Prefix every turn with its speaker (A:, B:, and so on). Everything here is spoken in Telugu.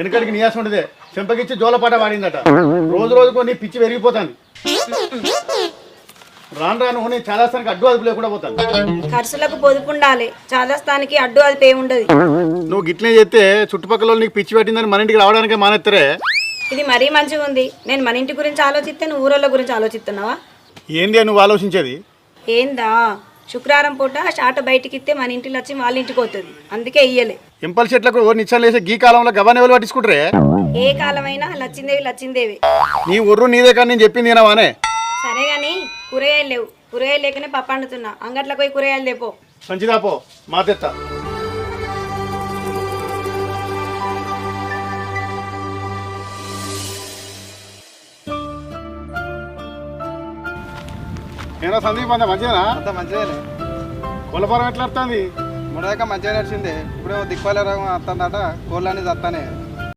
A: వెనకడికి నియాసం ఉండదే చెంపకిచ్చి జోలపాట వాడిందట. రోజు రోజుకు నీ పిచ్చి పెరిగిపోతుంది. రాను రాను నీ చాలాస్థానికి అడ్డు అదుపు లేకుండా పోతాను.
B: ఖర్చులకు పొదుపు ఉండాలి, చాలాస్థానికి అడ్డు అదుపు ఏమి ఉండదు.
A: నువ్వు గిట్లే చేస్తే చుట్టుపక్కల నీకు పిచ్చి పెట్టిందని మన ఇంటికి రావడానికే మానేత్తరే.
B: ఇది మరీ మంచిగా ఉంది. నేను మన ఇంటి గురించి ఆలోచిస్తే నువ్వు ఊరోళ్ళ గురించి ఆలోచిస్తున్నావా?
A: ఏంది నువ్వు ఆలోచించేది?
B: ఏందా, శుక్రవారం పూట షాట బయటికి ఇస్తే మన ఇంటిలో వచ్చి వాళ్ళ ఇంటికి పోతుంది, అందుకే ఇయ్యలే.
A: ఎంపల్ చెట్లకు నిచ్చాలు వేసే గీ కాలంలో గవ్వని ఎవరు పట్టించుకుంటారే?
B: ఏ కాలమైనా లచ్చిందేవి లచ్చిందేవి.
A: నీ ఒర్రు నీదే కానీ నేను చెప్పింది ఏనావానే.
B: సరే గాని కూరగాయలు లేవు, కూరగాయలు లేకనే పప్పు వండుతున్నా. అంగట్లోకి పోయి కూరగాయలు లేపో.
A: మంచిదాపో మా తెత్త. ఏనా సందీప్ అంత మంచిదేనా?
C: అంత మంచిదేనే.
A: కొలపరం ఎట్లా వస్తుంది?
C: ముడదాకా మంచిగా నడిచింది. ఇప్పుడు దిక్కువల రోగం వస్తుందట, కోళ్ళని చస్తానే.